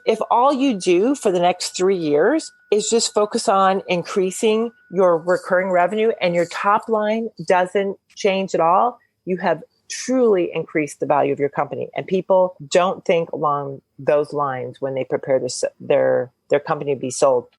If all you do for the next 3 years is just focus on increasing your recurring revenue and your top line doesn't change at all, you have truly increased the value of your company. And people don't think along those lines when they prepare their company to be sold.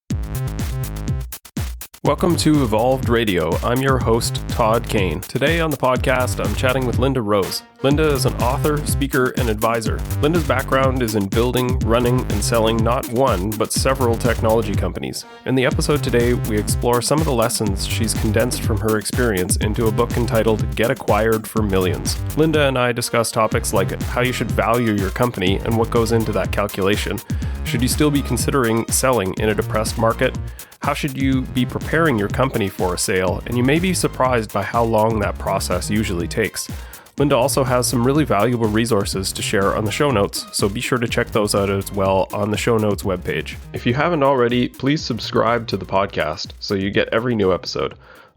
Welcome to Evolved Radio. I'm your host, Todd Kane. Today on the podcast, I'm chatting with Linda Rose. Linda is an author, speaker, and advisor. Linda's background is in building, running, and selling not one, but several technology companies. In the episode today, we explore some of the lessons she's condensed from her experience into a book entitled Get Acquired for Millions. Linda and I discuss topics like how you should value your company and what goes into that calculation. Should you still be considering selling in a depressed market? How should you be preparing your company for a sale? And you may be surprised by how long that process usually takes. Linda also has some really valuable resources to share on the show notes, so be sure to check those out as well on the show notes webpage. If you haven't already, please subscribe to the podcast so you get every new episode.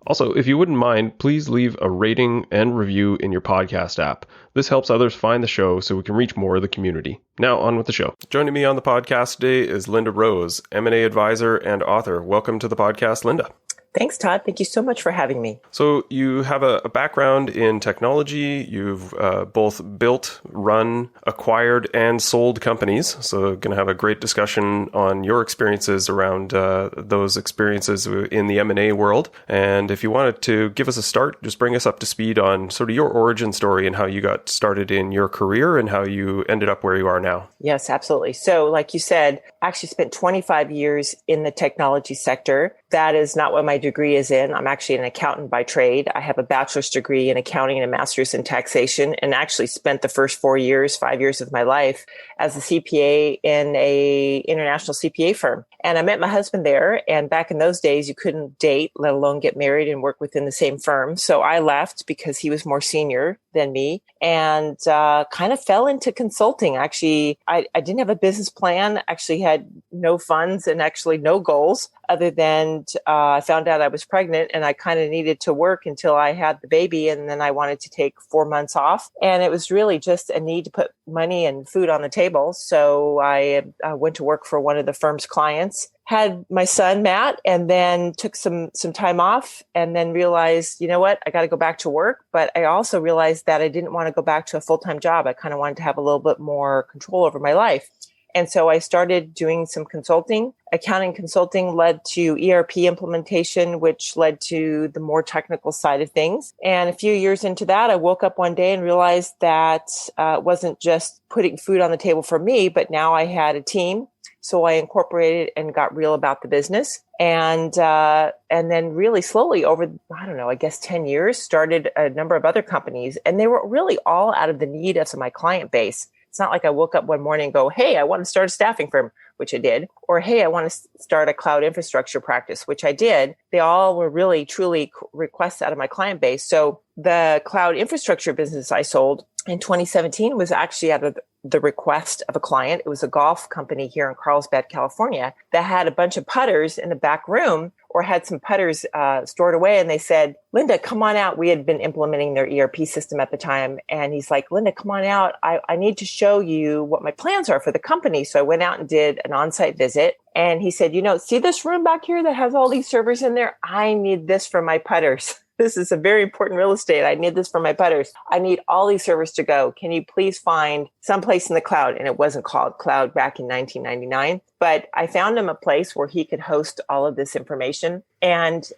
Also, if you wouldn't mind, please leave a rating and review in your podcast app. This helps others find the show so we can reach more of the community. Now, on with the show. Joining me on the podcast today is Linda Rose, M&A advisor and author. Welcome to the podcast, Linda. Thanks, Todd. Thank you so much for having me. So you have a background in technology. You've both built, run, acquired, and sold companies. So going to have a great discussion on your experiences around those experiences in the M&A world. And if you wanted to give us a start, just bring us up to speed on sort of your origin story and how you got started in your career and how you ended up where you are now. Yes, absolutely. So like you said, I actually spent 25 years in the technology sector. That is not what my degree is in. I'm actually an accountant by trade. I have a bachelor's degree in accounting and a master's in taxation, and actually spent the first 5 years of my life as a CPA in a international CPA firm. And I met my husband there. And back in those days, you couldn't date, let alone get married and work within the same firm. So I left because he was more senior than me and kind of fell into consulting. Actually, I didn't have a business plan, actually had no funds and actually no goals other than I found out I was pregnant and I kind of needed to work until I had the baby. And then I wanted to take 4 months off. And it was really just a need to put money and food on the table. So I went to work for one of the firm's clients, had my son, Matt, and then took some time off and then realized, you know what, I got to go back to work. But I also realized that I didn't want to go back to a full-time job. I kind of wanted to have a little bit more control over my life. And so I started doing some consulting. Accounting consulting led to ERP implementation, which led to the more technical side of things. And a few years into that, I woke up one day and realized that it wasn't just putting food on the table for me, but now I had a team. So I incorporated and got real about the business. And then really slowly over, 10 years, started a number of other companies. And they were really all out of the need of my client base. It's not like I woke up one morning and go, hey, I want to start a staffing firm, which I did. Or, hey, I want to start a cloud infrastructure practice, which I did. They all were really, truly requests out of my client base. So the cloud infrastructure business I sold in 2017 was actually out of the request of a client. It was a golf company here in Carlsbad, California, that had a bunch of putters in the back room or had some putters stored away. And they said, Linda, come on out. We had been implementing their ERP system at the time. And he's like, Linda, come on out. I need to show you what my plans are for the company. So I went out and did an on-site visit. And he said, see this room back here that has all these servers in there? I need this for my putters. This is a very important real estate. I need this for my putters. I need all these servers to go. Can you please find someplace in the cloud? And it wasn't called cloud back in 1999, but I found him a place where he could host all of this information. And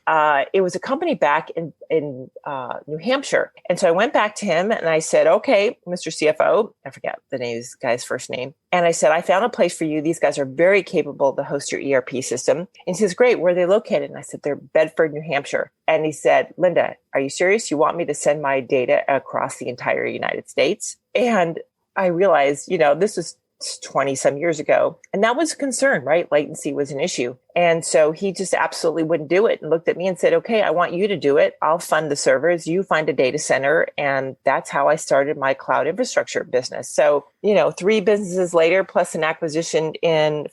it was a company back in New Hampshire. And so I went back to him and I said, okay, Mr. CFO, I forget the guy's first name. And I said, I found a place for you. These guys are very capable to host your ERP system. And he says, great. Where are they located? And I said, they're Bedford, New Hampshire. And he said, Linda, are you serious? You want me to send my data across the entire United States? And I realized, this was 20 some years ago. And that was a concern, right? Latency was an issue. And so he just absolutely wouldn't do it and looked at me and said, okay, I want you to do it. I'll fund the servers. You find a data center. And that's how I started my cloud infrastructure business. So, 3 businesses later, plus an acquisition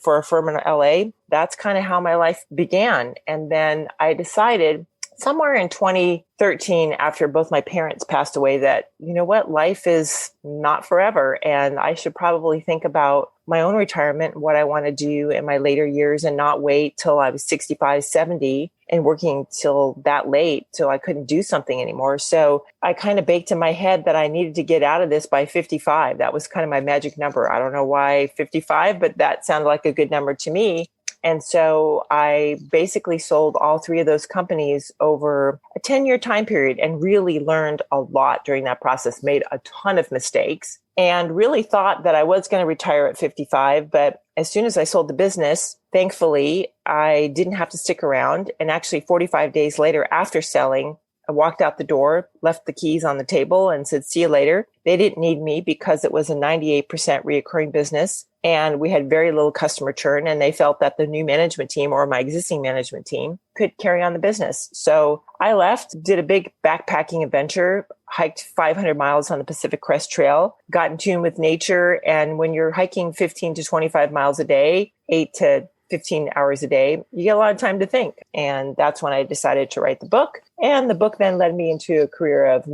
for a firm in LA, that's kind of how my life began. And then I decided somewhere in 2013, after both my parents passed away, that, life is not forever. And I should probably think about my own retirement, what I want to do in my later years and not wait till I was 65, 70 and working till that late till I couldn't do something anymore. So I kind of baked in my head that I needed to get out of this by 55. That was kind of my magic number. I don't know why 55, but that sounded like a good number to me. And so I basically sold all three of those companies over a 10-year time period and really learned a lot during that process, made a ton of mistakes, and really thought that I was going to retire at 55. But as soon as I sold the business, thankfully, I didn't have to stick around. And actually 45 days later after selling, I walked out the door, left the keys on the table and said, see you later. They didn't need me because it was a 98% reoccurring business and we had very little customer churn. And they felt that the new management team or my existing management team could carry on the business. So I left, did a big backpacking adventure, hiked 500 miles on the Pacific Crest Trail, got in tune with nature. And when you're hiking 15 to 25 miles a day, 8 to 15 hours a day, you get a lot of time to think. And that's when I decided to write the book. And the book then led me into a career of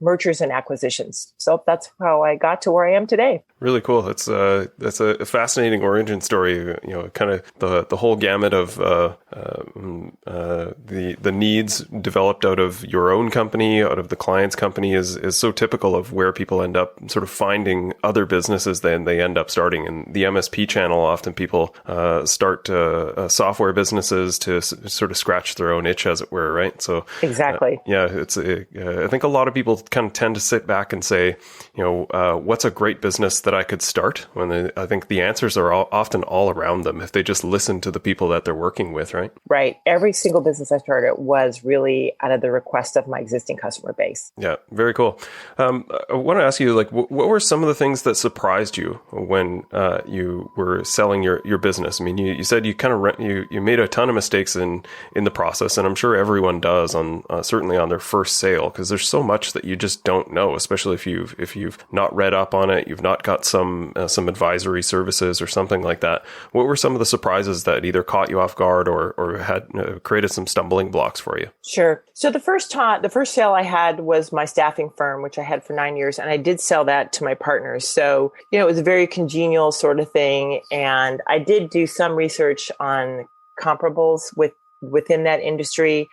mergers and acquisitions. So that's how I got to where I am today. Really cool. That's a fascinating origin story. You know, kind of the whole gamut of the needs developed out of your own company, out of the client's company is so typical of where people end up sort of finding other businesses than they end up starting. In the MSP channel, often people start software businesses to sort of scratch their own itch, as it were, right? So exactly. I think a lot of people kind of tend to sit back and say, you know, what's a great business that I could start? I think the answers are often all around them if they just listen to the people that they're working with, right? Right. Every single business I started was really out of the request of my existing customer base. Yeah, very cool. I want to ask you, like, what were some of the things that surprised you when you were selling your business? I mean, you said you kind of you made a ton of mistakes in the process, and I'm sure everyone does certainly on their first sale, because there's so much that you just don't know, especially if you've not read up on it, you've not got some advisory services or something like that. What were some of the surprises that either caught you off guard or had created some stumbling blocks for you? Sure. So the first sale I had was my staffing firm, which I had for 9 years, and I did sell that to my partners. So, you know, it was a very congenial sort of thing. And I did do some research on comparables within that industry,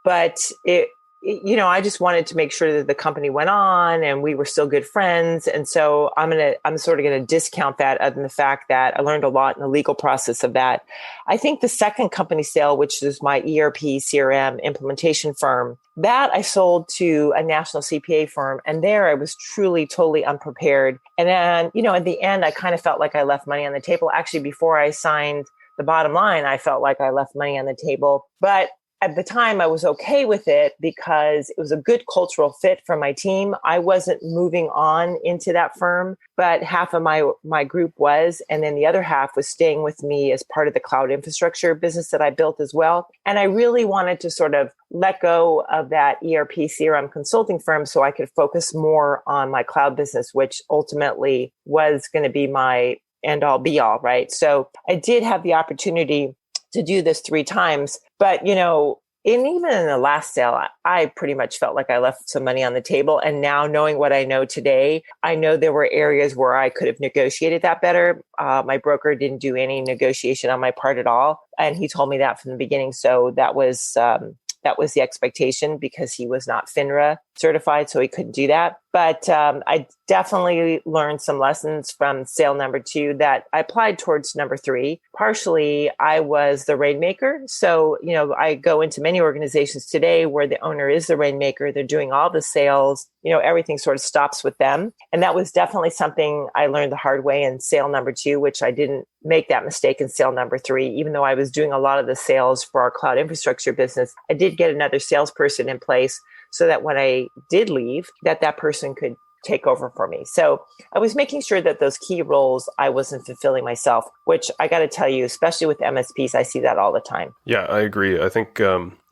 but I just wanted to make sure that the company went on and we were still good friends. And so I'm sort of going to discount that, other than the fact that I learned a lot in the legal process of that. I think the second company sale, which is my ERP CRM implementation firm, that I sold to a national CPA firm. And there I was truly, totally unprepared. And then, at the end, I kind of felt like I left money on the table. Actually, before I signed the bottom line, I felt like I left money on the table. But at the time, I was okay with it because it was a good cultural fit for my team. I wasn't moving on into that firm, but half of my group was. And then the other half was staying with me as part of the cloud infrastructure business that I built as well. And I really wanted to sort of let go of that ERP CRM consulting firm so I could focus more on my cloud business, which ultimately was going to be my end all be all, right? So I did have the opportunity to do this 3 times. But, even in the last sale, I pretty much felt like I left some money on the table. And now, knowing what I know today, I know there were areas where I could have negotiated that better. My broker didn't do any negotiation on my part at all. And he told me that from the beginning. So that was the expectation, because he was not FINRA certified, so he couldn't do that. But I definitely learned some lessons from sale number 2 that I applied towards number 3. Partially, I was the rainmaker. So, I go into many organizations today where the owner is the rainmaker. They're doing all the sales. Everything sort of stops with them. And that was definitely something I learned the hard way in sale number 2, which I didn't make that mistake in sale number 3. Even though I was doing a lot of the sales for our cloud infrastructure business, I did get another salesperson in place so that when I did leave, that person could take over for me. So I was making sure that those key roles I wasn't fulfilling myself, which I got to tell you, especially with MSPs, I see that all the time. Yeah, I agree. I think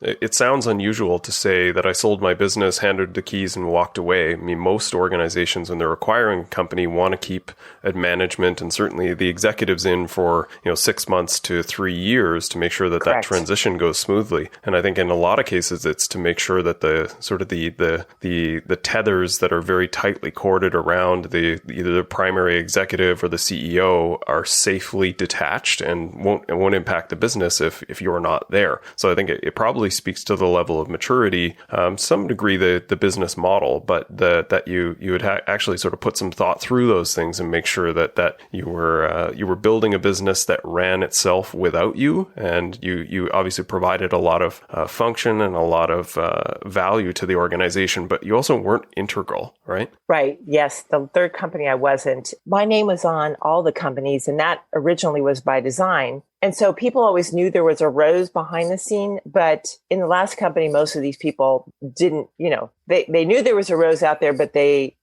it sounds unusual to say that I sold my business, handed the keys, and walked away. I mean, most organizations, when they're acquiring a company, want to keep management and certainly the executives in for 6 months to 3 years to make sure that Correct. that transition goes smoothly. And I think in a lot of cases, it's to make sure that the sort of the tethers that are very tightly corded around either the primary executive or the CEO are safely detached and won't impact the business if you're not there. So I think it probably speaks to the level of maturity, some degree the business model, but that you would actually sort of put some thought through those things and make sure that you were building a business that ran itself without you, and you obviously provided a lot of function and a lot of value to the organization, but you also weren't integral, right? Right. Yes. The third company I wasn't. My name was on all the companies, and that originally was by design. And so people always knew there was a rose behind the scene. But in the last company, most of these people didn't, they knew there was a rose out there, but they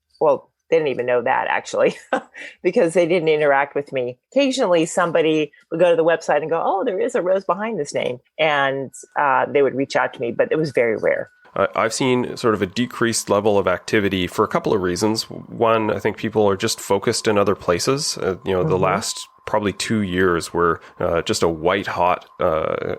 didn't even know that actually because they didn't interact with me. Occasionally somebody would go to the website and go, oh, there is a rose behind this name. And they would reach out to me, but it was very rare. I've seen sort of a decreased level of activity for a couple of reasons. One, I think people are just focused in other places. The last probably 2 years were just a white hot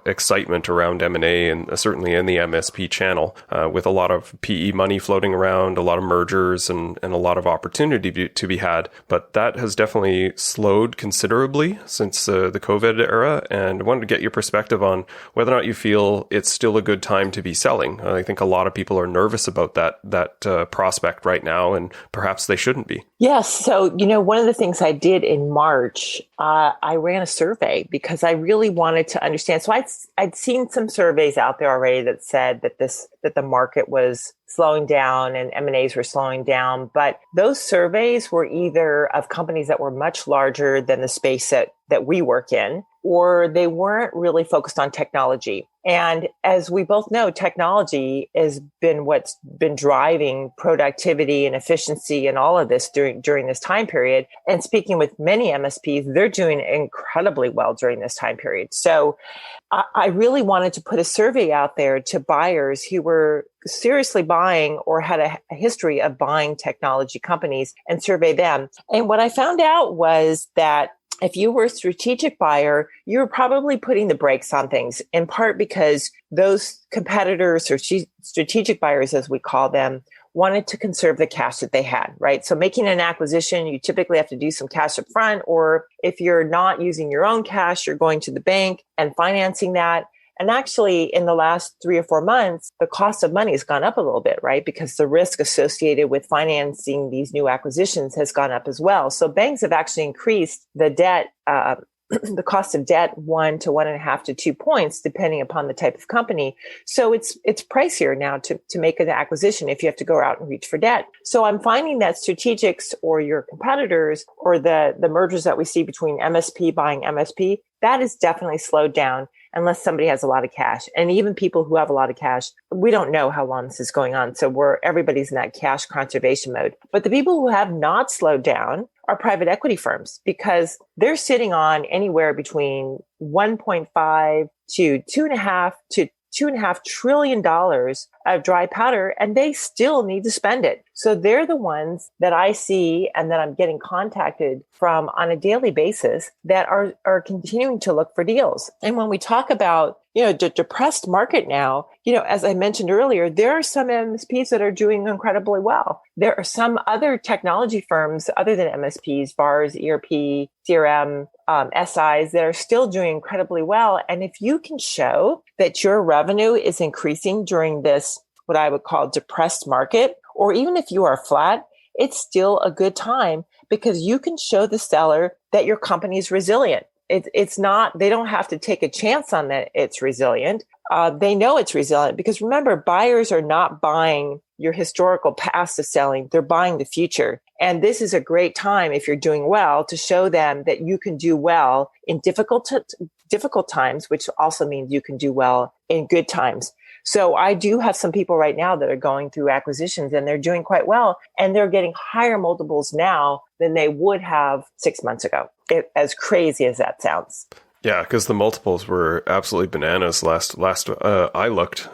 excitement around M&A, and certainly in the MSP channel, with a lot of PE money floating around, a lot of mergers, and a lot of opportunity to be had. But that has definitely slowed considerably since the COVID era. And I wanted to get your perspective on whether or not you feel it's still a good time to be selling. I think a lot of people are nervous about that prospect right now, and perhaps they shouldn't be. Yes. So, one of the things I did in March, I ran a survey because I really wanted to understand. So I'd seen some surveys out there already that said that the market was slowing down and M&As were slowing down. But those surveys were either of companies that were much larger than the space that we work in, or they weren't really focused on technology. And as we both know, technology has been what's been driving productivity and efficiency and all of this during this time period. And speaking with many MSPs, they're doing incredibly well during this time period. So I really wanted to put a survey out there to buyers who were seriously buying or had a history of buying technology companies and survey them. And what I found out was that if you were a strategic buyer, you were probably putting the brakes on things, in part because those competitors or strategic buyers, as we call them, wanted to conserve the cash that they had, right? So making an acquisition, you typically have to do some cash up front, or if you're not using your own cash, you're going to the bank and financing that. And actually, in the last 3 or 4 months, the cost of money has gone up a little bit, right? Because the risk associated with financing these new acquisitions has gone up as well. So banks have actually increased the debt, the cost of debt 1 to 1.5 to 2 points, depending upon the type of company. So it's pricier now to make an acquisition if you have to go out and reach for debt. So I'm finding that strategics or your competitors or the mergers that we see between MSP buying MSP, that is definitely slowed down unless somebody has a lot of cash. And even people who have a lot of cash, we don't know how long this is going on. So everybody's in that cash conservation mode. But the people who have not slowed down are private equity firms, because they're sitting on anywhere between 1.5 to 2.5 trillion dollars of dry powder, and they still need to spend it. So they're the ones that I see and that I'm getting contacted from on a daily basis that are continuing to look for deals. And when we talk about, the depressed market now, as I mentioned earlier, there are some MSPs that are doing incredibly well. There are some other technology firms other than MSPs, VARs, ERP, CRM, SIs that are still doing incredibly well. And if you can show that your revenue is increasing during this, what I would call depressed market, or even if you are flat, it's still a good time because you can show the seller that your company is resilient. It's not, they don't have to take a chance on that it's resilient. They know it's resilient because remember, buyers are not buying your historical past of selling. They're buying the future. And this is a great time, if you're doing well, to show them that you can do well in difficult times, which also means you can do well in good times. So I do have some people right now that are going through acquisitions and they're doing quite well, and they're getting higher multiples now than they would have 6 months ago, as crazy as that sounds. Yeah, because the multiples were absolutely bananas last I looked.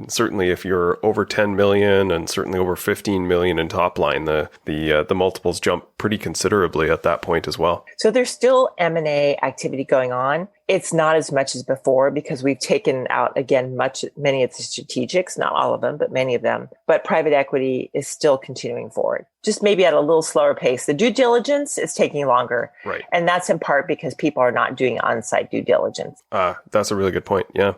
Certainly, if you're over 10 million and certainly over 15 million in top line, the multiples jump pretty considerably at that point as well. So there's still M&A activity going on. It's not as much as before because we've taken out, again, many of the strategics, not all of them, but many of them. But private equity is still continuing forward, just maybe at a little slower pace. The due diligence is taking longer. Right. And that's in part because people are not doing on-site due diligence. That's a really good point. Yeah.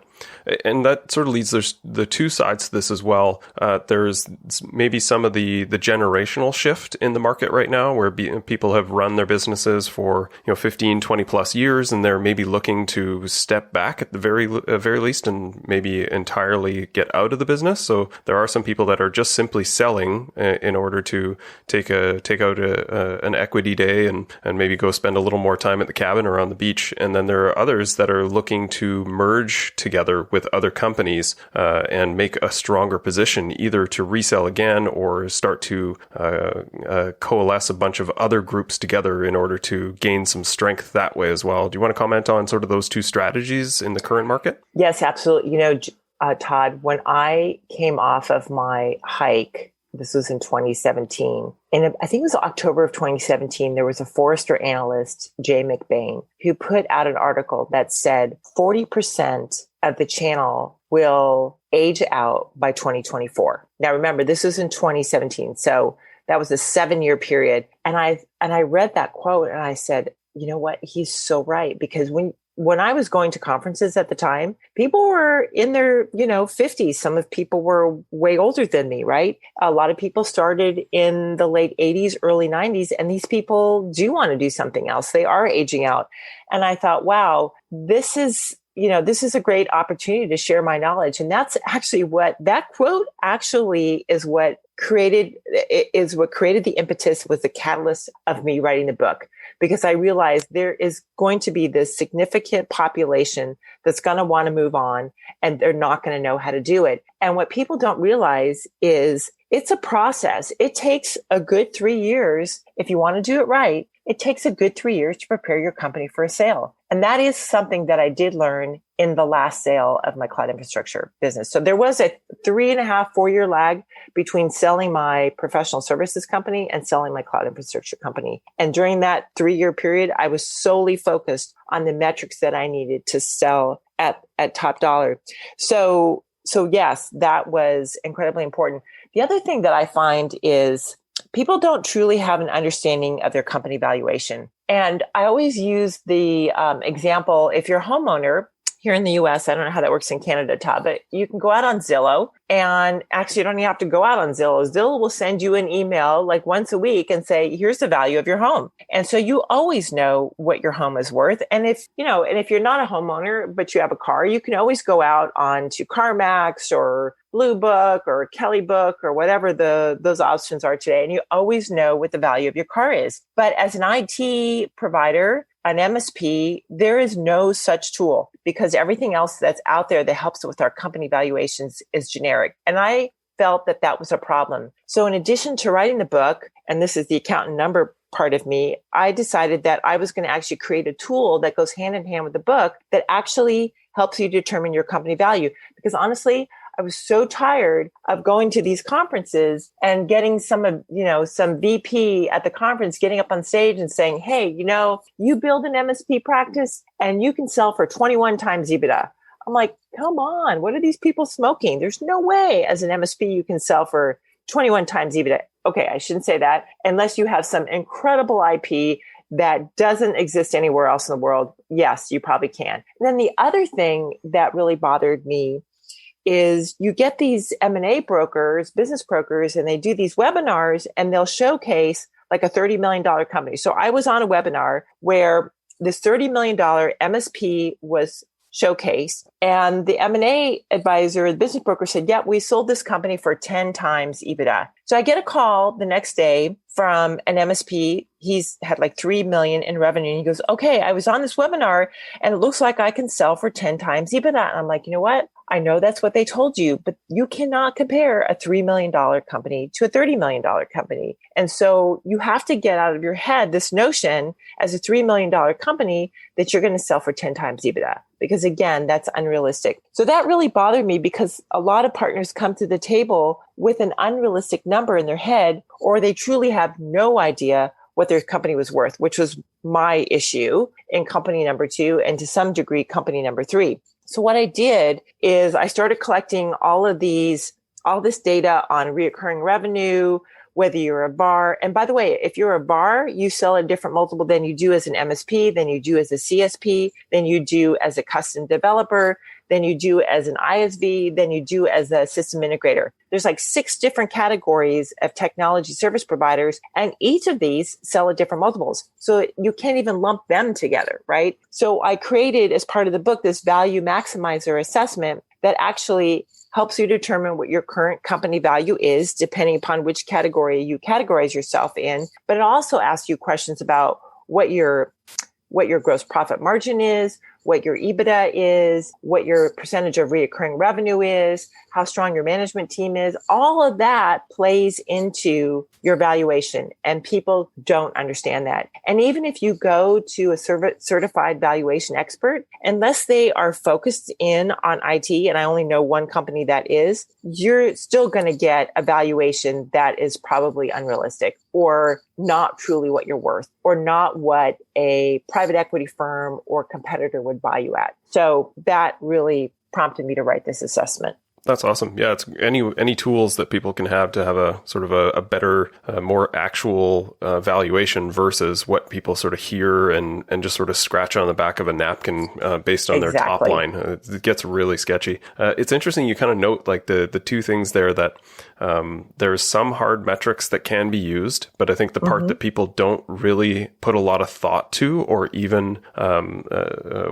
And that sort of leads, there's the two sides to this as well. There's maybe some of the generational shift in the market right now where people have run their businesses for 15, 20 plus years, and they're maybe looking to step back at the very least and maybe entirely get out of the business. So there are some people that are just simply selling in order to take out an equity day and maybe go spend a little more time at the cabin or on the beach. And then there are others that are looking to merge together with other companies and make a stronger position, either to resell again or start to coalesce a bunch of other groups together in order to gain some strength that way as well. Do you want to comment on sort of those two strategies in the current market? Yes, absolutely. Todd, when I came off of my hike, this was in 2017, and I think it was October of 2017, there was a Forrester analyst, Jay McBain, who put out an article that said 40% of the channel will age out by 2024. Now, remember, this was in 2017. So that was a 7-year period. And I read that quote and I said, you know what? He's so right. Because when I was going to conferences at the time, people were in their, 50s. Some of people were way older than me, right? A lot of people started in the late 80s, early 90s, and these people do want to do something else. They are aging out. And I thought, wow, this is a great opportunity to share my knowledge. And that's actually that quote actually is what created the impetus, was the catalyst of me writing the book, because I realized there is going to be this significant population that's going to want to move on and they're not going to know how to do it. And what people don't realize is it's a process. It takes a good 3 years. If you want to do it right, it takes a good 3 years to prepare your company for a sale. And that is something that I did learn in the last sale of my cloud infrastructure business. So there was a 3.5, 4-year lag between selling my professional services company and selling my cloud infrastructure company. And during that 3-year period, I was solely focused on the metrics that I needed to sell at top dollar. So yes, that was incredibly important. The other thing that I find is people don't truly have an understanding of their company valuation. And I always use the example, if you're a homeowner here in the US, I don't know how that works in Canada, Todd, but you can go out on Zillow, and actually you don't even have to go out on Zillow. Zillow will send you an email like once a week and say, here's the value of your home. And so you always know what your home is worth. And if you're not a homeowner, but you have a car, you can always go out onto CarMax or Blue Book or Kelly Book or whatever those options are today. And you always know what the value of your car is. But as an IT provider, an MSP, there is no such tool, because everything else that's out there that helps with our company valuations is generic. And I felt that was a problem. So in addition to writing the book, and this is the accountant number part of me, I decided that I was going to actually create a tool that goes hand in hand with the book that actually helps you determine your company value. Because honestly, I was so tired of going to these conferences and getting some VP at the conference getting up on stage and saying, hey, you build an MSP practice and you can sell for 21 times EBITDA. I'm like, come on, what are these people smoking? There's no way as an MSP you can sell for 21 times EBITDA. Okay, I shouldn't say that, unless you have some incredible IP that doesn't exist anywhere else in the world. Yes, you probably can. And then the other thing that really bothered me is you get these M&A brokers, business brokers, and they do these webinars and they'll showcase like a $30 million company. So I was on a webinar where this $30 million MSP was showcased, and the M&A advisor, the business broker, said, yeah, we sold this company for 10 times EBITDA. So I get a call the next day from an MSP. He's had like 3 million in revenue. And he goes, okay, I was on this webinar and it looks like I can sell for 10 times EBITDA. And I'm like, you know what? I know that's what they told you, but you cannot compare a $3 million company to a $30 million company. And so you have to get out of your head this notion as a $3 million company that you're going to sell for 10 times EBITDA. Because again, that's unrealistic. So that really bothered me because a lot of partners come to the table with an unrealistic number in their head, or they truly have no idea what their company was worth, which was my issue in company number 2 and to some degree company number 3. So what I did is I started collecting all this data on reoccurring revenue, whether you're a bar. And by the way, if you're a bar, you sell a different multiple than you do as an MSP, than you do as a CSP, than you do as a custom developer, than you do as an ISV, than you do as a system integrator. There's like 6 different categories of technology service providers, and each of these sell at different multiples. So you can't even lump them together, right? So I created, as part of the book, this value maximizer assessment that actually helps you determine what your current company value is, depending upon which category you categorize yourself in. But it also asks you questions about what your gross profit margin is, what your EBITDA is, what your percentage of reoccurring revenue is, how strong your management team is. All of that plays into your valuation, and people don't understand that. And even if you go to a certified valuation expert, unless they are focused in on IT, and I only know one company that is, you're still going to get a valuation that is probably unrealistic or not truly what you're worth, or not what a private equity firm or competitor would buy you at. So that really prompted me to write this assessment. That's awesome. Yeah, it's any tools that people can have to have a sort of a better, more actual valuation versus what people sort of hear and just sort of scratch on the back of a napkin based on their top line. It gets really sketchy. It's interesting. You kind of note like the 2 things there that there's some hard metrics that can be used, but I think the part that people don't really put a lot of thought to or even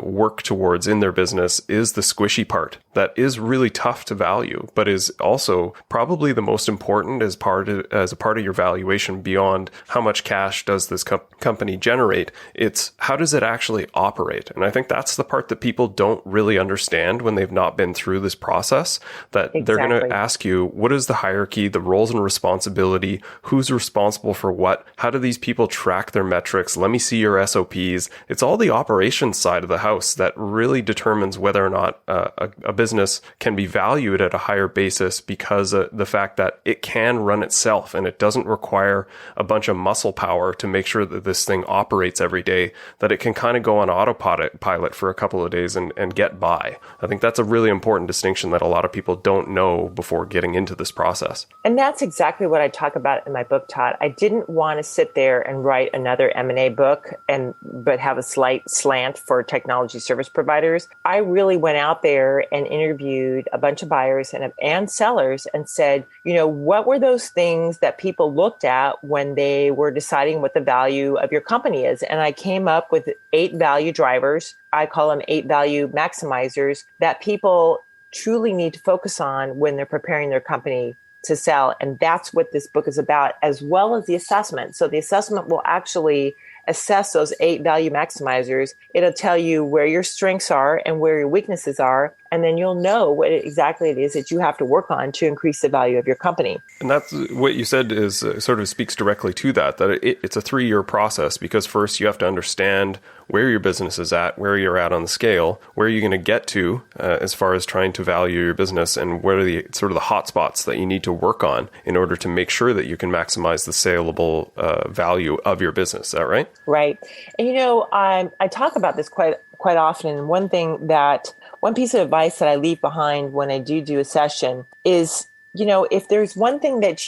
work towards in their business is the squishy part that is really tough to value, but is also probably the most important as a part of your valuation beyond how much cash does this company generate. It's how does it actually operate? And I think that's the part that people don't really understand when they've not been through this process, that they're going to ask you, what is the hierarchy, the roles and responsibility, who's responsible for what, how do these people track their metrics, let me see your SOPs. It's all the operations side of the house that really determines whether or not a business can be valued at a higher basis, because the fact that it can run itself and it doesn't require a bunch of muscle power to make sure that this thing operates every day, that it can kind of go on autopilot for a couple of days and get by. I think that's a really important distinction that a lot of people don't know before getting into this process. And that's exactly what I talk about in my book, Todd. I didn't want to sit there and write another M&A book but have a slight slant for technology service providers. I really went out there and interviewed a bunch of buyers and sellers and said, what were those things that people looked at when they were deciding what the value of your company is? And I came up with 8 value drivers. I call them 8 value maximizers that people truly need to focus on when they're preparing their company to sell. And that's what this book is about, as well as the assessment. So the assessment will actually assess those 8 value maximizers. It'll tell you where your strengths are and where your weaknesses are. And then you'll know what exactly it is that you have to work on to increase the value of your company. And that's what you said is sort of speaks directly to that it's a 3-year process, because first you have to understand where your business is at, where you're at on the scale, where you're going to get to as far as trying to value your business, and what are the sort of the hot spots that you need to work on in order to make sure that you can maximize the saleable value of your business. Is that right? Right. And I talk about this quite often. And one piece of advice that I leave behind when I do a session is, if there's one thing that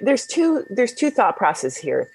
there's two thought process here.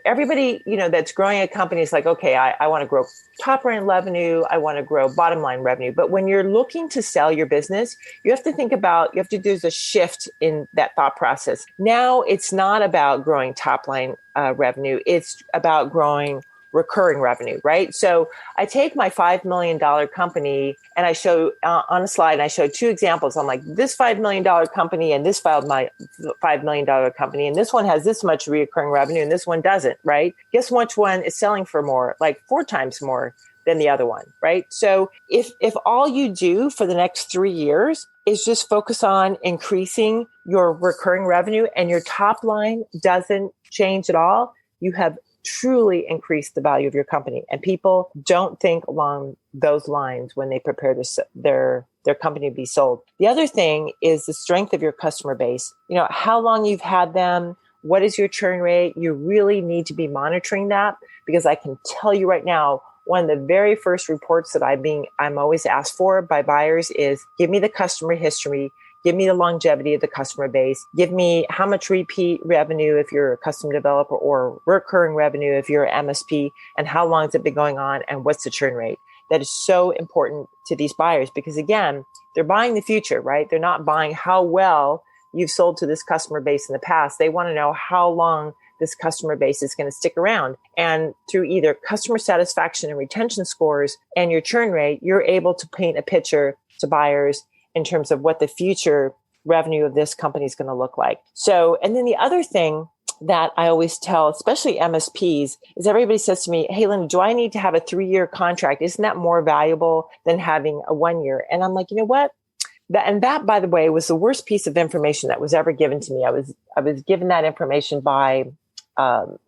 Everybody, that's growing a company is like, okay, I want to grow top line revenue. I want to grow bottom line revenue. But when you're looking to sell your business, you have to do a shift in that thought process. Now it's not about growing top line revenue. It's about growing recurring revenue, right? So I take my $5 million company and I show on a slide, and I show two examples. I'm like, this $5 million company and this $5 million company, and this one has this much recurring revenue and this one doesn't, right? Guess which one is selling for more, like 4 times more than the other one, right? So if all you do for the next 3 years is just focus on increasing your recurring revenue and your top line doesn't change at all, you have truly increased the value of your company. And people don't think along those lines when they prepare their company to be sold. The other thing is the strength of your customer base. You know, how long you've had them, what is your churn rate? You really need to be monitoring that, because I can tell you right now, one of the very first reports that I'm always asked for by buyers is, give me the customer history, give me the longevity of the customer base, give me how much repeat revenue if you're a custom developer, or recurring revenue if you're an MSP, and how long has it been going on, and what's the churn rate. That is so important to these buyers, because again, they're buying the future, right? They're not buying how well you've sold to this customer base in the past. They want to know how long this customer base is going to stick around. And through either customer satisfaction and retention scores and your churn rate, you're able to paint a picture to buyers in terms of what the future revenue of this company is going to look like. So, and then the other thing that I always tell, especially MSPs, is everybody says to me, hey, Linda, do I need to have a 3-year contract? Isn't that more valuable than having a 1 year? And I'm like, you know what? That, by the way, was the worst piece of information that was ever given to me. I was given that information by an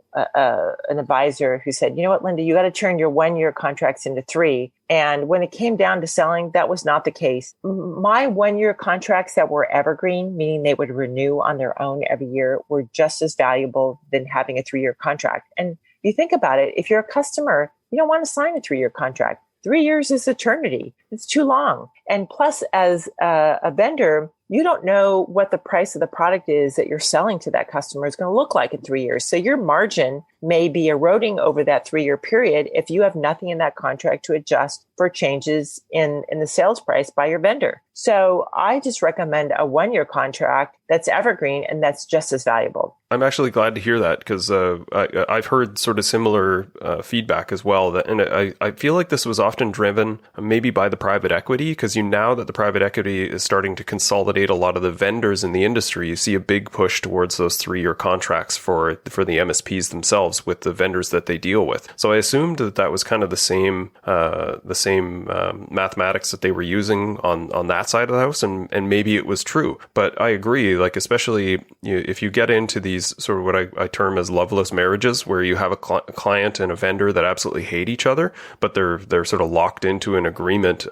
advisor who said, you know what, Linda, you got to turn your 1-year contracts into 3. And when it came down to selling, that was not the case. My 1-year contracts that were evergreen, meaning they would renew on their own every year, were just as valuable than having a 3-year contract. And if you think about it, if you're a customer, you don't want to sign a 3-year contract. 3 years is eternity. It's too long. And plus, as a vendor, you don't know what the price of the product is that you're selling to that customer is going to look like in 3 years. So your margin may be eroding over that 3-year period if you have nothing in that contract to adjust for changes in the sales price by your vendor. So I just recommend a 1-year contract that's evergreen and that's just as valuable. I'm actually glad to hear that, because I've heard sort of similar feedback as well. And I feel like this was often driven maybe by the private equity, because now that the private equity is starting to consolidate a lot of the vendors in the industry, you see a big push towards those 3-year contracts for the MSPs themselves with the vendors that they deal with. So I assumed that was kind of the same mathematics that they were using on that side of the house, and maybe it was true. But I agree, like especially if you get into these sort of what I term as loveless marriages, where you have a client and a vendor that absolutely hate each other, but they're sort of locked into an agreement.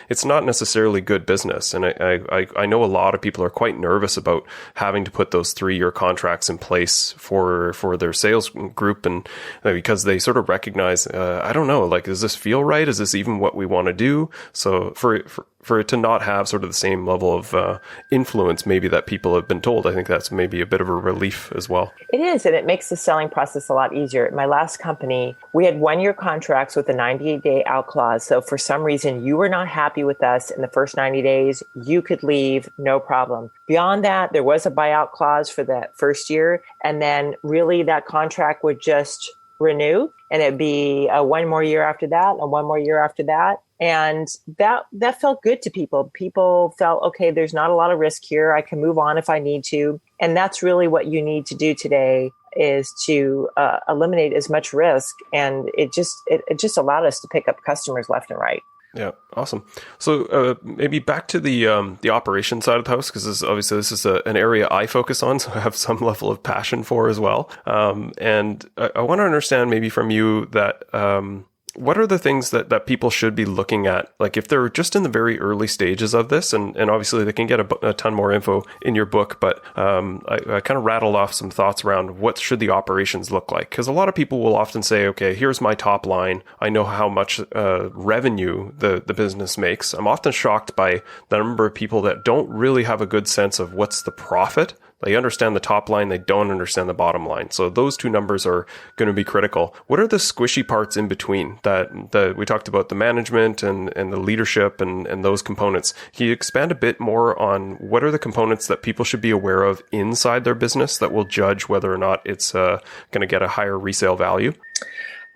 It's not necessarily good business, and I know a lot of people are quite nervous about having to put those 3-year contracts in place for their sales group, and because they sort of recognize, I don't know, like, does this feel right? Is this even what we want to do? So for it to not have sort of the same level of influence maybe that people have been told, I think that's maybe a bit of a relief as well. It is, and it makes the selling process a lot easier. At my last company, we had 1-year contracts with a 98-day out clause. So for some reason, you were not happy with us in the first 90 days, you could leave, no problem. Beyond that, there was a buyout clause for that first year. And then really that contract would just renew, and it'd be 1 more year after that, and 1 more year after that. And that felt good to people. People felt, okay, there's not a lot of risk here. I can move on if I need to. And that's really what you need to do today, is to eliminate as much risk. And it just allowed us to pick up customers left and right. Yeah, awesome. So maybe back to the operation side of the house, because this is an area I focus on, so I have some level of passion for as well. And I want to understand maybe from you that what are the things that people should be looking at? Like if they're just in the very early stages of this, and obviously they can get a ton more info in your book, but I kind of rattled off some thoughts around what should the operations look like? Because a lot of people will often say, okay, here's my top line. I know how much revenue the business makes. I'm often shocked by the number of people that don't really have a good sense of what's the profit. They understand the top line, they don't understand the bottom line. So those two numbers are going to be critical. What are the squishy parts in between that we talked about, the management and the leadership and those components? Can you expand a bit more on what are the components that people should be aware of inside their business that will judge whether or not it's going to get a higher resale value?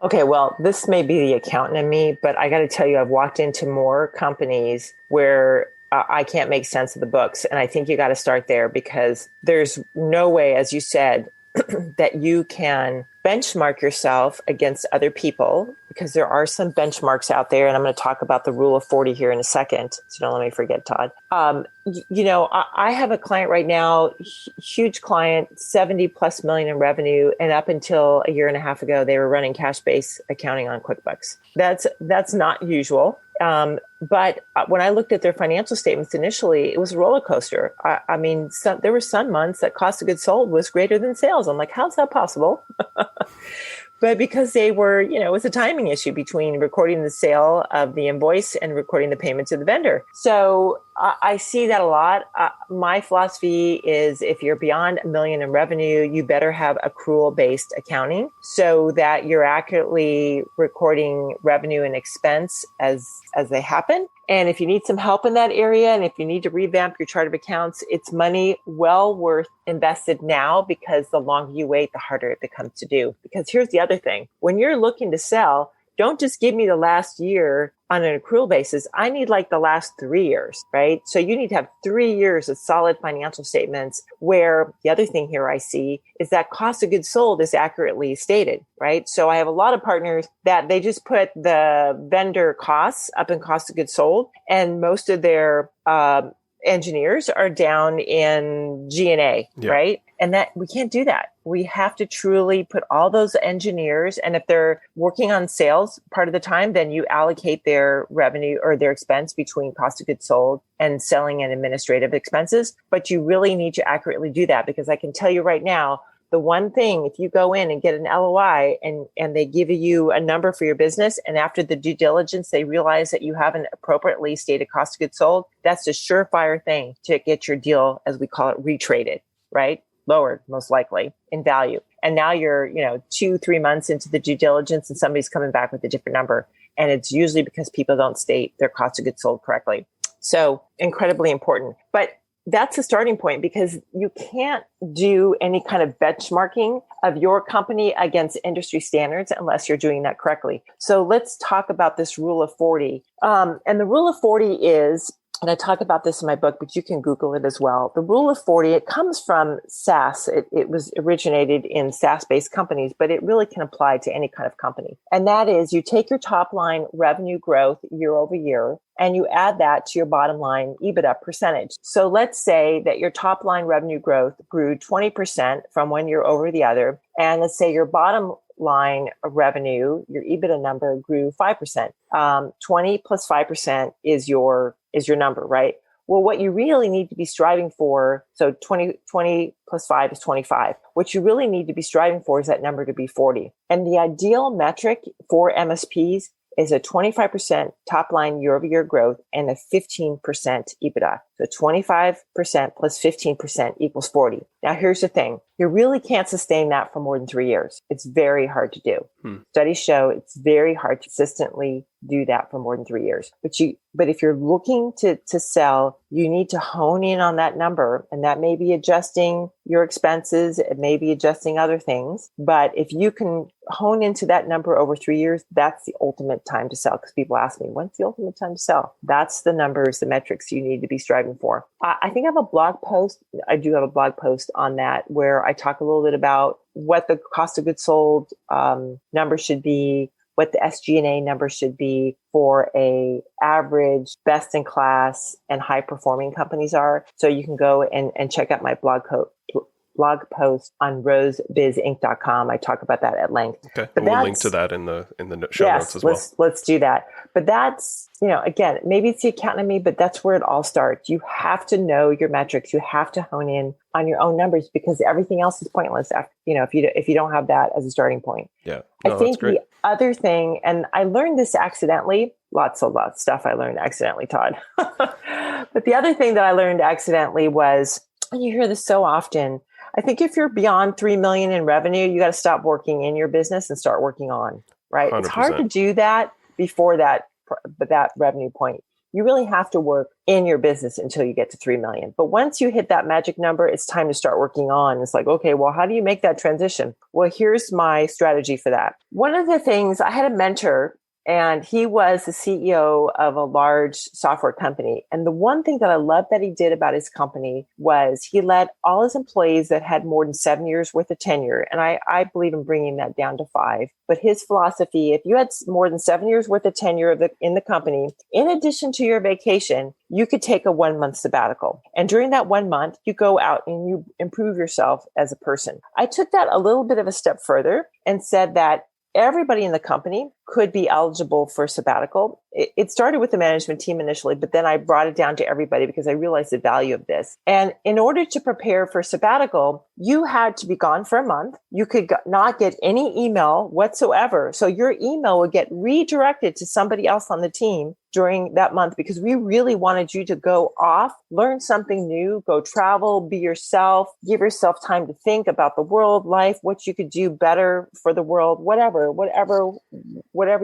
Okay, well, this may be the accountant in me, but I got to tell you, I've walked into more companies where I can't make sense of the books. And I think you got to start there because there's no way, as you said, that you can benchmark yourself against other people because there are some benchmarks out there. And I'm going to talk about the rule of 40 here in a second. So don't let me forget, Todd. I have a client right now, huge client, 70 plus million in revenue. And up until a year and a half ago, they were running cash-based accounting on QuickBooks. That's not usual. But when I looked at their financial statements initially, it was a roller coaster. There were some months that cost of goods sold was greater than sales. I'm like, how's that possible? But because they were, it was a timing issue between recording the sale of the invoice and recording the payment to the vendor. So I see that a lot. My philosophy is if you're beyond $1 million in revenue, you better have accrual-based accounting so that you're accurately recording revenue and expense as they happen. And if you need some help in that area, and if you need to revamp your chart of accounts, it's money well worth invested now because the longer you wait, the harder it becomes to do. Because here's the other thing. When you're looking to sell, don't just give me the last year on an accrual basis. I need like the last 3 years, right? So you need to have 3 years of solid financial statements where the other thing here I see is that cost of goods sold is accurately stated, right? So I have a lot of partners that they just put the vendor costs up in cost of goods sold, and most of their engineers are down in G&A, right? And that we can't do that. We have to truly put all those engineers, and if they're working on sales part of the time, then you allocate their revenue or their expense between cost of goods sold and selling and administrative expenses. But you really need to accurately do that because I can tell you right now, the one thing, if you go in and get an LOI and they give you a number for your business, and after the due diligence, they realize that you haven't appropriately stated cost of goods sold, that's a surefire thing to get your deal, as we call it, retraded, right? Lowered, most likely, in value. And now you're, 2-3 months into the due diligence and somebody's coming back with a different number. And it's usually because people don't state their cost of goods sold correctly. So incredibly important. But that's a starting point because you can't do any kind of benchmarking of your company against industry standards unless you're doing that correctly. So let's talk about this rule of 40. And the rule of 40 is, and I talk about this in my book, but you can Google it as well. The rule of 40, it comes from SaaS. It was originated in SaaS-based companies, but it really can apply to any kind of company. And that is you take your top line revenue growth year over year, and you add that to your bottom line EBITDA percentage. So let's say that your top line revenue growth grew 20% from one year over the other. And let's say your bottom line of revenue, your EBITDA number grew 5%. 20 plus 5% is your number, right? Well, what you really need to be striving for, so 20 plus 5 is 25. What you really need to be striving for is that number to be 40. And the ideal metric for MSPs is a 25% top line year over year growth and a 15% EBITDA. So 25% plus 15% equals 40. Now, here's the thing. You really can't sustain that for more than 3 years. It's very hard to do. Studies show it's very hard to consistently do that for more than 3 years. But if you're looking to sell, you need to hone in on that number. And that may be adjusting your expenses. It may be adjusting other things. But if you can hone into that number over 3 years, that's the ultimate time to sell. Because people ask me, when's the ultimate time to sell? That's the numbers, the metrics you need to be striving for. I think I have a blog post. I do have a blog post on that where I talk a little bit about what the cost of goods sold number should be, what the SG&A number should be for a average, best in class, and high performing companies are. So you can go and check out my blog post on rosebizinc.com. I talk about that at length. Okay. And we'll link to that in the show notes as well. Let's do that. But that's, again, maybe it's the accountant in me, but that's where it all starts. You have to know your metrics. You have to hone in on your own numbers because everything else is pointless after, if you don't have that as a starting point. Yeah. No, I think the other thing, and I learned this accidentally, lots of stuff I learned accidentally, Todd. But the other thing that I learned accidentally was, and you hear this so often, I think if you're beyond 3 million in revenue, you got to stop working in your business and start working on, right? 100%. It's hard to do that before that revenue point. you really have to work in your business until you get to 3 million. But once you hit that magic number, it's time to start working on. It's like, okay, well, how do you make that transition? Well, here's my strategy for that. One of the things, I had a mentor, and he was the CEO of a large software company. And the one thing that I loved that he did about his company was he let all his employees that had more than 7 years worth of tenure. And I believe in bringing that down to 5. But his philosophy, if you had more than 7 years worth of tenure in the company, in addition to your vacation, you could take a 1-month sabbatical. And during that 1 month, you go out and you improve yourself as a person. I took that a little bit of a step further and said that everybody in the company could be eligible for sabbatical. It started with the management team initially, but then I brought it down to everybody because I realized the value of this. And in order to prepare for sabbatical, you had to be gone for a month. You could not get any email whatsoever. So your email would get redirected to somebody else on the team during that month because we really wanted you to go off, learn something new, go travel, be yourself, give yourself time to think about the world, life, what you could do better for the world, whatever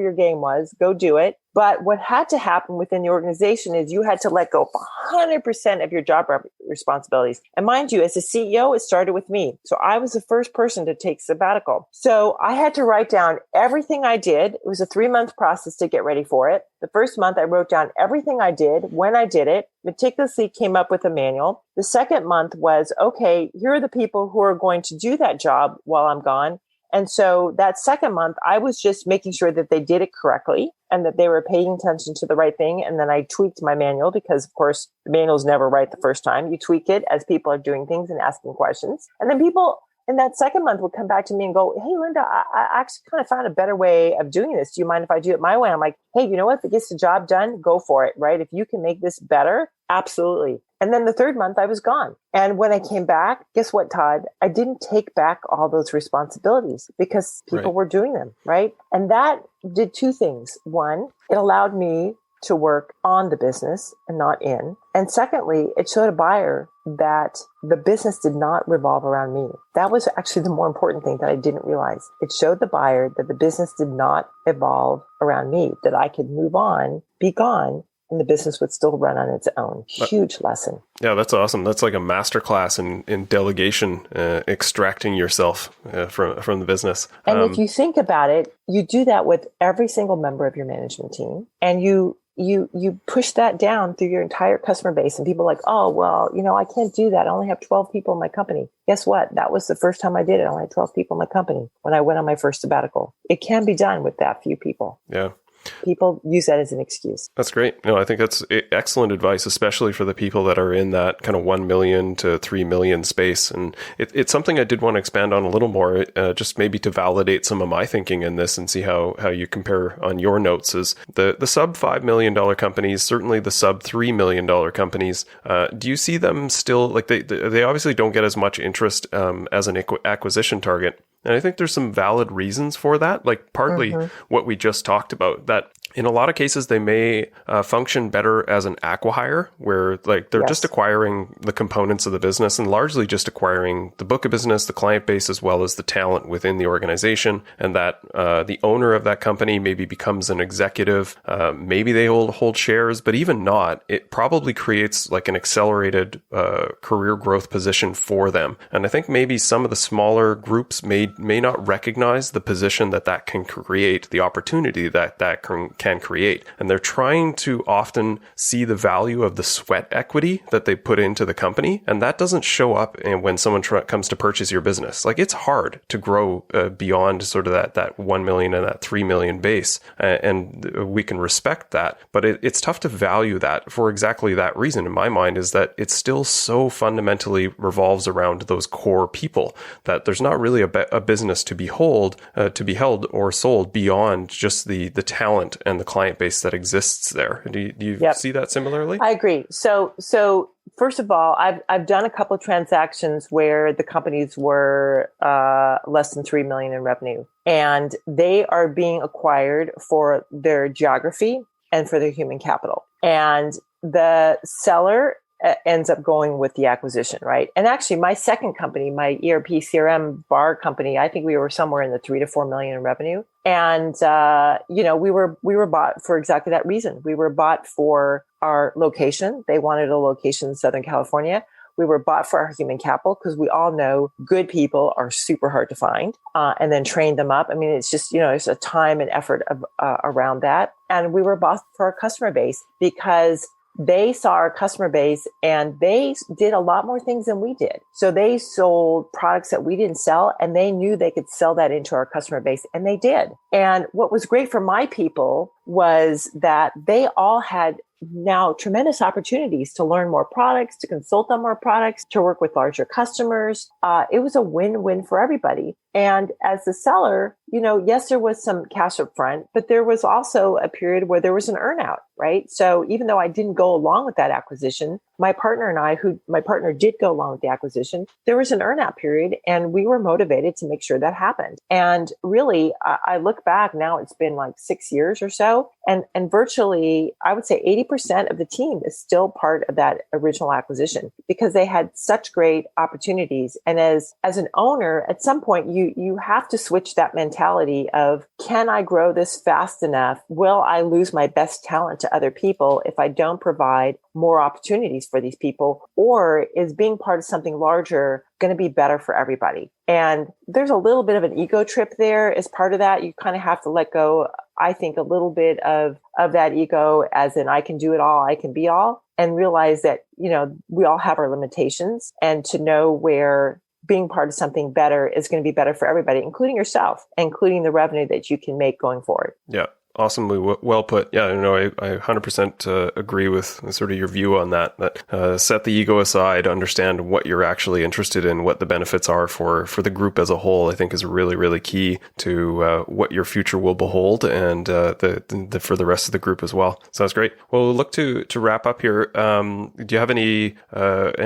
your game was, go do it. But what had to happen within the organization is you had to let go of 100% of your job responsibilities. And mind you, as a CEO, it started with me. So I was the first person to take sabbatical. So I had to write down everything I did. It was a 3-month process to get ready for it. The first month, I wrote down everything I did, when I did it, meticulously came up with a manual. The second month was, okay, here are the people who are going to do that job while I'm gone. And so that second month, I was just making sure that they did it correctly and that they were paying attention to the right thing. And then I tweaked my manual because, of course, the manual's never right the first time. You tweak it as people are doing things and asking questions. And then people in that second month would come back to me and go, hey, Linda, I actually kind of found a better way of doing this. Do you mind if I do it my way? I'm like, hey, you know what? If it gets the job done, go for it, right? If you can make this better, absolutely. And then the third month I was gone. And when I came back, guess what, Todd? I didn't take back all those responsibilities because people were doing them, right? And that did 2 things. One, it allowed me to work on the business and not in. And secondly, it showed a buyer that the business did not revolve around me. That was actually the more important thing that I didn't realize. It showed the buyer that the business did not evolve around me, that I could move on, be gone, and the business would still run on its own. Huge lesson. Yeah, that's awesome. That's like a masterclass in delegation, extracting yourself from the business. And if you think about it, you do that with every single member of your management team, and you push that down through your entire customer base. And people are like, oh, well, I can't do that. I only have 12 people in my company. Guess what? That was the first time I did it. I only had 12 people in my company when I went on my first sabbatical. It can be done with that few people. Yeah. People use that as an excuse. That's great. No, I think that's excellent advice, especially for the people that are in that kind of 1 million to 3 million space. And it's something I did want to expand on a little more, just maybe to validate some of my thinking in this and see how you compare on your notes. Is the sub $5 million companies, certainly the sub $3 million companies, do you see them still, like they obviously don't get as much interest as an acquisition target? And I think there's some valid reasons for that, like partly what we just talked about, that in a lot of cases, they may function better as an acqui-hire, where like they're just acquiring the components of the business and largely just acquiring the book of business, the client base, as well as the talent within the organization. And that the owner of that company maybe becomes an executive. Maybe they hold shares, but even not, it probably creates like an accelerated career growth position for them. And I think maybe some of the smaller groups may not recognize the position that can create, the opportunity that can create. And they're trying to often see the value of the sweat equity that they put into the company. And that doesn't show up when someone comes to purchase your business. Like it's hard to grow beyond sort of that 1 million and that 3 million base. And we can respect that. But it's tough to value that for exactly that reason, in my mind, is that it still so fundamentally revolves around those core people that there's not really a business to be held or sold beyond just the talent and the client base that exists there. Do you see that similarly? I agree. So first of all, I've done a couple of transactions where the companies were less than 3 million in revenue, and they are being acquired for their geography and for their human capital. And the seller ends up going with the acquisition, right? And actually, my second company, my ERP CRM bar company, I think we were somewhere in the 3 to 4 million in revenue. And, we were bought for exactly that reason. We were bought for our location. They wanted a location in Southern California. We were bought for our human capital because we all know good people are super hard to find, and then train them up. I mean, it's just, it's a time and effort around that. And we were bought for our customer base because they saw our customer base and they did a lot more things than we did. So they sold products that we didn't sell, and they knew they could sell that into our customer base, and they did. And what was great for my people was that they all had now tremendous opportunities to learn more products, to consult on more products, to work with larger customers. It was a win-win for everybody. And as the seller, yes, there was some cash up front, but there was also a period where there was an earnout, right? So even though I didn't go along with that acquisition, my partner and I, my partner did go along with the acquisition, there was an earnout period, and we were motivated to make sure that happened. And really, I look back now, it's been like 6 years or so, and virtually, I would say 80% of the team is still part of that original acquisition because they had such great opportunities. And as an owner, at some point, you have to switch that mentality of, can I grow this fast enough? Will I lose my best talent to other people if I don't provide more opportunities for these people? Or is being part of something larger going to be better for everybody? And there's a little bit of an ego trip there as part of that. You kind of have to let go, I think, a little bit of that ego, as in, I can do it all, I can be all, and realize that, we all have our limitations, and to know where being part of something better is going to be better for everybody, including yourself, including the revenue that you can make going forward. Yeah. Awesomely well put. Yeah, I 100% agree with sort of your view on that set the ego aside, understand what you're actually interested in, what the benefits are for the group as a whole, I think is really, really key to what your future will behold, and for the rest of the group as well. So that's great. Well, we'll look to wrap up here. Do you have any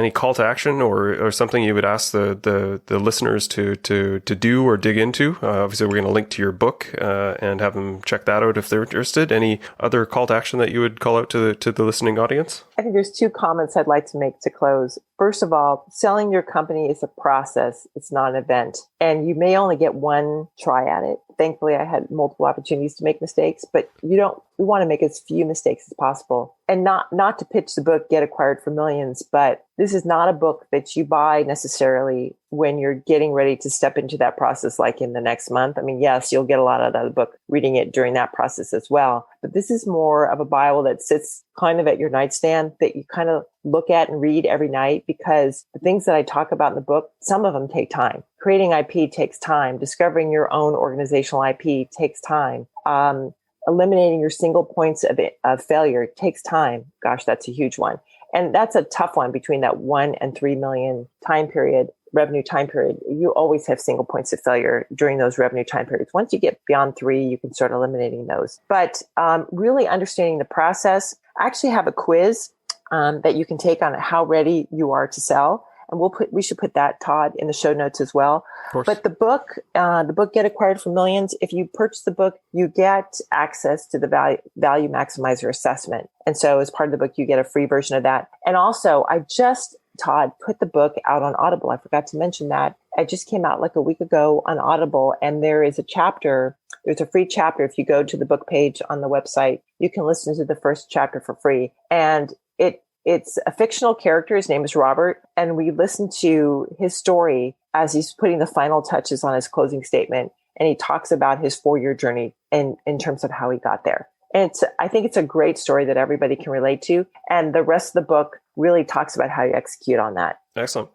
call to action or something you would ask the listeners to do or dig into? Obviously, we're going to link to your book and have them check that out if they're interested. Any other call to action that you would call out to the listening audience? I think there's 2 comments I'd like to make to close. First of all, selling your company is a process. It's not an event. And you may only get one try at it. Thankfully, I had multiple opportunities to make mistakes, but we want to make as few mistakes as possible. And not to pitch the book, Get Acquired for Millions, but this is not a book that you buy necessarily when you're getting ready to step into that process, like in the next month. I mean, yes, you'll get a lot out of the book reading it during that process as well. But this is more of a Bible that sits kind of at your nightstand that you kind of look at and read every night, because the things that I talk about in the book, some of them take time. Creating IP takes time. Discovering your own organizational IP takes time. Eliminating your single points of failure takes time. Gosh, that's a huge one. And that's a tough one between that 1 and 3 million revenue time period. You always have single points of failure during those revenue time periods. Once you get beyond 3, you can start eliminating those. But really understanding the process. I actually have a quiz that you can take on how ready you are to sell. And we should put that, Todd, in the show notes as well. But the book Get Acquired for Millions, if you purchase the book, you get access to the value maximizer assessment. And so as part of the book, you get a free version of that. And also, Todd, put the book out on Audible. I forgot to mention that. It just came out like a week ago on Audible, and there's a free chapter. If you go to the book page on the website, you can listen to the first chapter for free. And it's a fictional character. His name is Robert. And we listen to his story as he's putting the final touches on his closing statement. And he talks about his 4-year journey in terms of how he got there. And I think it's a great story that everybody can relate to. And the rest of the book really talks about how you execute on that. Excellent.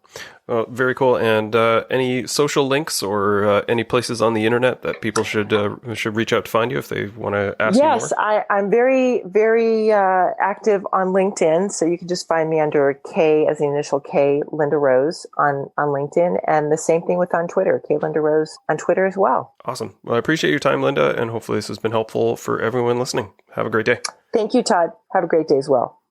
Well, very cool. And any social links or any places on the internet that people should reach out to find you if they want to ask you more? Yes, I'm very, very active on LinkedIn. So you can just find me under K as the initial K, Linda Rose on LinkedIn. And the same thing on Twitter, K Linda Rose on Twitter as well. Awesome. Well, I appreciate your time, Linda. And hopefully this has been helpful for everyone listening. Have a great day. Thank you, Todd. Have a great day as well.